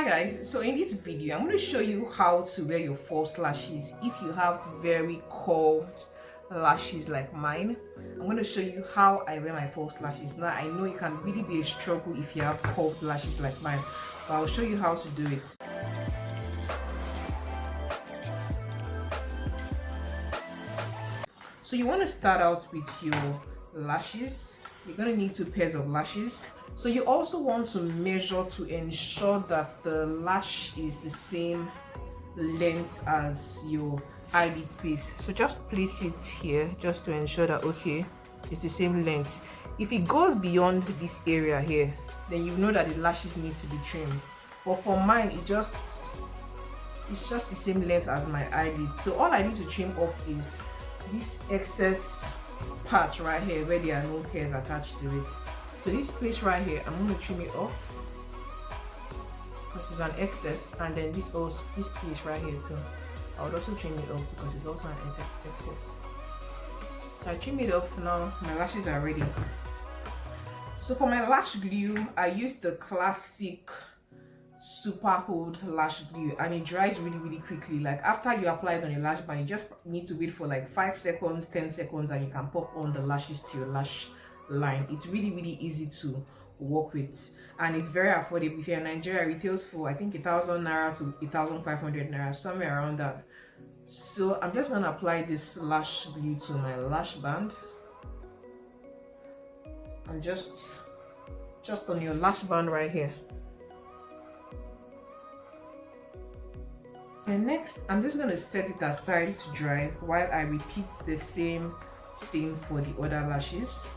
Hi guys, so in this video I'm going to show you how to wear your false lashes if you have very curved lashes like mine. I'm going to show you how I wear my false lashes. Now I know it can really be a struggle if you have curved lashes like mine, but I'll show you how to do it. So you want to start out with your lashes. You're going to need 2 pairs of lashes. So you also want to measure to ensure that the lash is the same length as your eyelid space. So just place it here just to ensure that okay, it's the same length. If it goes beyond this area here, then you know that the lashes need to be trimmed. But for mine, it's just the same length as my eyelid. So all I need to trim off is this excess part right here where there are no hairs attached to it. So this place right here, I'm going to trim it off. This is an excess, and then this place right here too. I would also trim it off because it's also an excess. So I trim it off now. My lashes are ready. So for my lash glue, I use the classic super hold lash glue, and it dries really quickly. Like after you apply it on your lash band, you just need to wait for like 5 seconds, 10 seconds, and you can pop on the lashes to your lash line. It's really easy to work with, and it's very affordable. If you're in Nigeria, it retails for I think 1,000 naira to 1,500 naira, somewhere around that. So I'm just gonna apply this lash glue to my lash band, and just on your lash band right here. And next, I'm just gonna set it aside to dry while I repeat the same thing for the other lashes.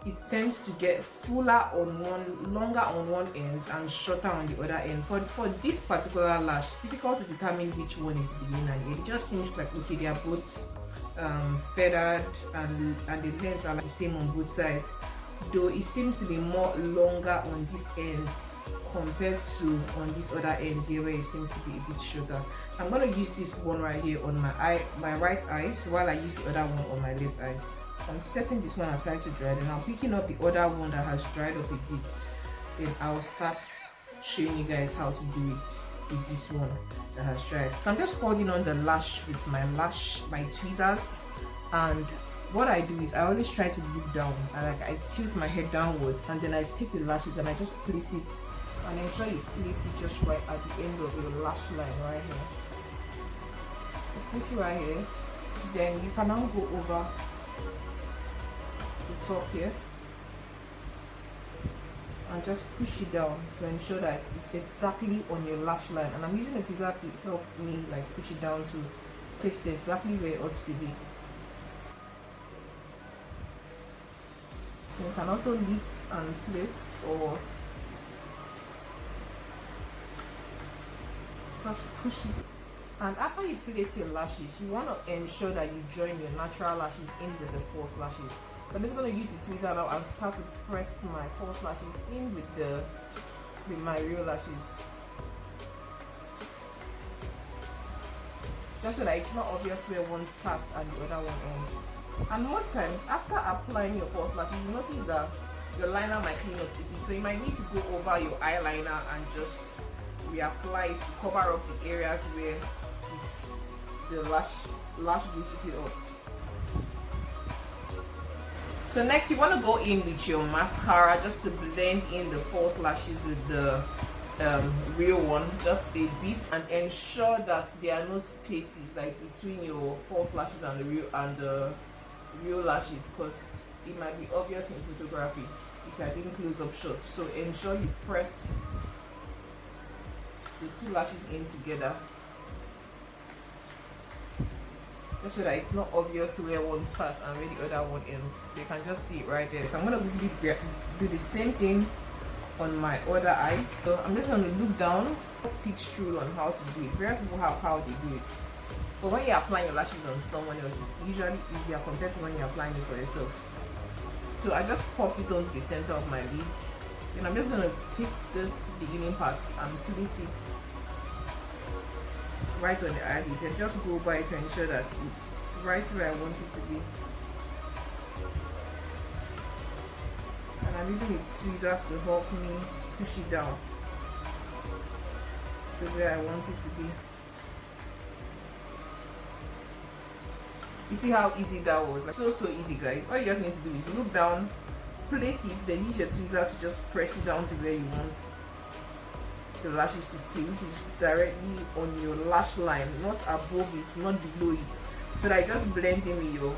It tends to get fuller on one, longer on one end and shorter on the other end. For this particular lash, it's difficult to determine which one is the beginning and end. It just seems like okay, they are both feathered and the lengths are like the same on both sides, though it seems to be more longer on this end compared to on this other end here where it seems to be a bit shorter. I'm going to use this one right here on my right eyes while I use the other one on my left eyes. I'm setting this one aside to dry, and I'm picking up the other one that has dried up a bit. Then I'll start showing you guys how to do it with this one that has dried. So I'm just holding on the lash with my tweezers, and what I do is I always try to look down, and like I tilt my head downwards, and then I take the lashes and I just place it, and ensure you place it just right at the end of your lash line right here. Just place it right here. Then you can now go over the top here and just push it down to ensure that it's exactly on your lash line. And I'm using the tweezers to help me like push it down to place it exactly where it ought to be. You can also lift and place, or just push it. And after you place your lashes, you want to ensure that you join your natural lashes in with the false lashes. So I'm just going to use the tweezer now and start to press my false lashes in with my real lashes, just so that it's not obvious where one starts and the other one ends. And most times after applying your false lashes, you notice that your liner might clean up a bit, so you might need to go over your eyeliner and just reapply it to cover up the areas where the lash glue took it up. So next, you want to go in with your mascara just to blend in the false lashes with the real one just a bit, and ensure that there are no spaces like between your false lashes and the real lashes, because it might be obvious in photography if you are doing close-up shots. So ensure you press the 2 lashes in together, just so that it's not obvious where one starts and where the other one ends. So you can just see it right there. So I'm going to do the same thing on my other eyes. So I'm just going to look down, fix rule on how to do it. Various people have how they do it, but when you're applying your lashes on someone else, it's usually easier compared to when you're applying it for yourself. So I just popped it onto the center of my lids. Then I'm just going to take this beginning part and place it right on the eyelid, and just go by to ensure that it's right where I want it to be. And I'm using the tweezers to help me push it down. to where I want it to be. You see how easy that was? Like, so easy, guys. All you just need to do is look down, place it, then use your tweezers to just press it down to where you want the lashes to stay, which is directly on your lash line, not above it, not below it, so that it just blends in with your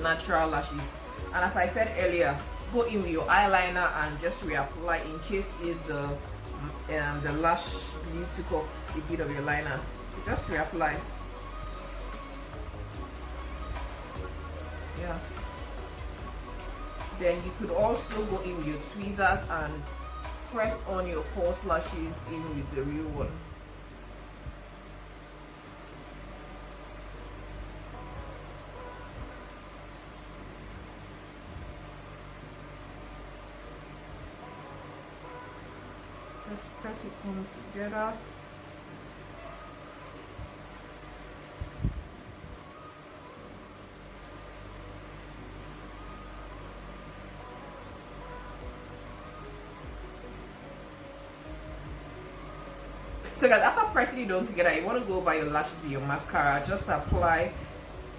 natural lashes. And as I said earlier, go in with your eyeliner and just reapply in case if the lash glue took off a bit of your liner. So just reapply. Yeah. Then you could also go in with your tweezers and press on your false lashes in with the real one. Just press it all together. So guys, after pressing it all together, you want to go over your lashes with your mascara. Just apply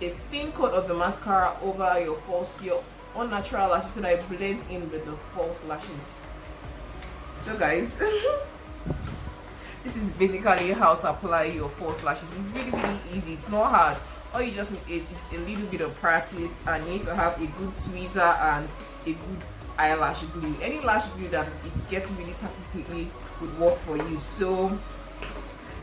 a thin coat of the mascara over your unnatural lashes so that it blends in with the false lashes. So guys, this is basically how to apply your false lashes. It's really easy. It's not hard. All you just need is a little bit of practice, and you need to have a good tweezer and a good eyelash glue. Any lash glue that it gets really tacky quickly would work for you. So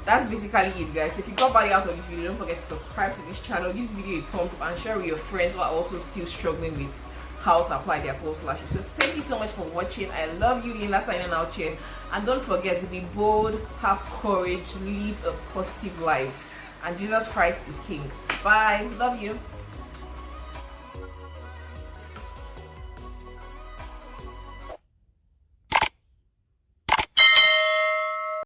that's basically it, guys. If you got value out of this video, don't forget to subscribe to this channel, give this video a thumbs up, and share with your friends who are also still struggling with how to apply their false lashes. So thank you so much for watching. I love you. Linda signing out here, and don't forget to be bold, have courage, live a positive life, and Jesus Christ is King. Bye. Love you.